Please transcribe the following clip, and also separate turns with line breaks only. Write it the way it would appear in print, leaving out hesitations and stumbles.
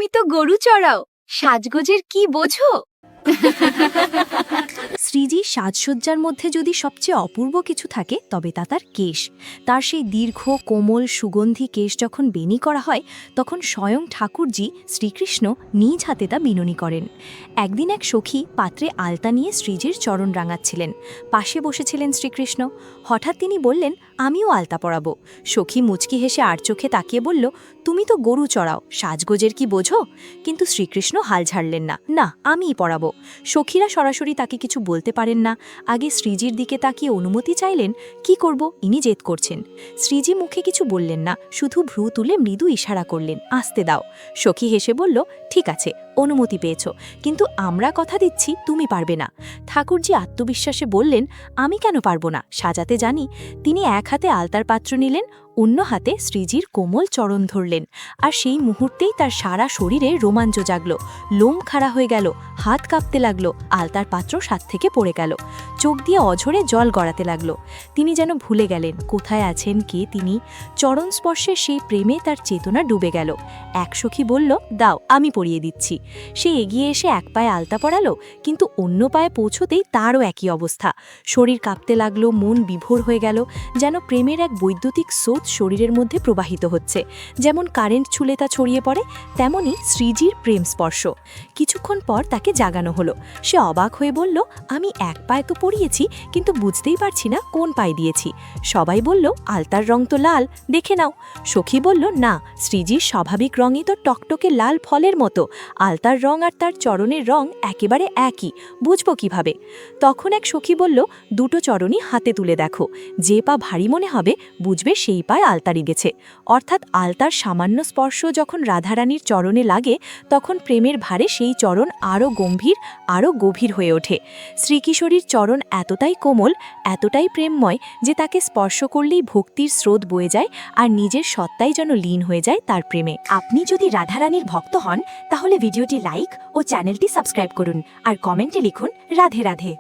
তুমি তো গরু চড়াও, সাজগোজের কি বোঝো?
শ্রীজির সাজসজ্জার মধ্যে যদি সবচেয়ে অপূর্ব কিছু থাকে তবে তা তার কেশ। তার সেই দীর্ঘ কোমল সুগন্ধি কেশ যখন বেনি করা হয় তখন স্বয়ং ঠাকুরজি শ্রীকৃষ্ণ নিজ হাতে তা বিনুনি করেন। একদিন এক সখী পাত্রে আলতা নিয়ে শ্রীজির চরণ রাঙাচ্ছিলেন। পাশে বসেছিলেন শ্রীকৃষ্ণ। হঠাৎ তিনি বললেন, আমিও আলতা পরাবো। সখী মুচকি হেসে আর চোখে তাকিয়ে বলল, তুমি তো গরু চড়াও, সাজগোজের কি বোঝো? কিন্তু শ্রীকৃষ্ণ হাল ছাড়লেন না, না আমিই পরাবো। সখীরা সরাসরি তাকে কিছু বলতে পারেন না। আগে শ্রীজির দিকে তাকিয়ে অনুমতি চাইলেন। কি করব, ইনি জেদ করছেন। শ্রীজি মুখে কিছু বললেন না, শুধু ভ্রু তুলে মৃদু ইশারা করলেন, আসতে দাও। সখী হেসে বলল, ঠিক আছে, অনুমতি পেয়েছ, কিন্তু আমরা কথা দিচ্ছি তুমি পারবে না। ঠাকুরজি আত্মবিশ্বাসে বললেন, আমি কেন পারবো না, সাজাতে জানি। তিনি এক হাতে আলতার পাত্র নিলেন, অন্য হাতে শ্রীজির কোমল চরণ ধরলেন। আর সেই মুহূর্তেই তার সারা শরীরে রোমাঞ্চ জাগল, লোম খাড়া হয়ে গেল, হাত কাঁপতে লাগলো, আলতার পাত্র হাত থেকে পড়ে গেল। চোখ দিয়ে অঝরে জল গড়াতে লাগলো। তিনি যেন ভুলে গেলেন কোথায় আছেন, কে তিনি। চরণ স্পর্শে সেই প্রেমে তার চেতনা ডুবে গেল। এক সখী বলল, দাও আমি পরিয়ে দিচ্ছি। সে এগিয়ে এসে এক পায়ে আলতা পরালো, কিন্তু অন্য পায়ে পৌঁছতেই তারও একই অবস্থা। শরীর কাঁপতে লাগলো, মন বিভোর হয়ে গেল, যেন প্রেমের এক বৈদ্যুতিক স্রোত শরীরের মধ্যে প্রবাহিত হচ্ছে। যেমন কারেন্ট ছুলে তা ছড়িয়ে পড়ে, তেমনি শ্রীজির প্রেম স্পর্শ। কিছুক্ষণ পর তাকে জাগানো হলো। সে অবাক হয়ে বলল, আমি এক পায়ে তো পরিয়েছি, কিন্তু বুঝতেই পারছি না কোন পায়ে দিয়েছি। সবাই বলল, আলতার রং তো লাল, দেখে নাও। সখী বলল, না, শ্রীজির স্বাভাবিক রঙই তো টকটকে লাল ফলের মতো। আলতার রং আর তার চরণের রং একেবারে একই, বুঝবো কিভাবে? তখন এক সখী বলল, দুটো চরণই হাতে তুলে দেখো, যে পা ভারী মনে হবে বুঝবে সেই পায়ে আলতা লেগেছে। অর্থাৎ আলতার সামান্য স্পর্শ যখন রাধারানীর চরণে লাগে তখন প্রেমের ভারে সেই চরণ আরও গম্ভীর, আরও গভীর হয়ে ওঠে। শ্রীকিশোরীর চরণ এতটাই কোমল, এতটাই প্রেমময় যে তাকে স্পর্শ করলেই ভক্তির স্রোত বয়ে যায় আর নিজের সত্তাই যেন লীন হয়ে যায় তার প্রেমে। আপনি যদি রাধারানীর ভক্ত হন তাহলে ভিডিওটি লাইক ও চ্যানেলটি সাবস্ক্রাইব করুন আর কমেন্টে লিখুন, রাধে রাধে।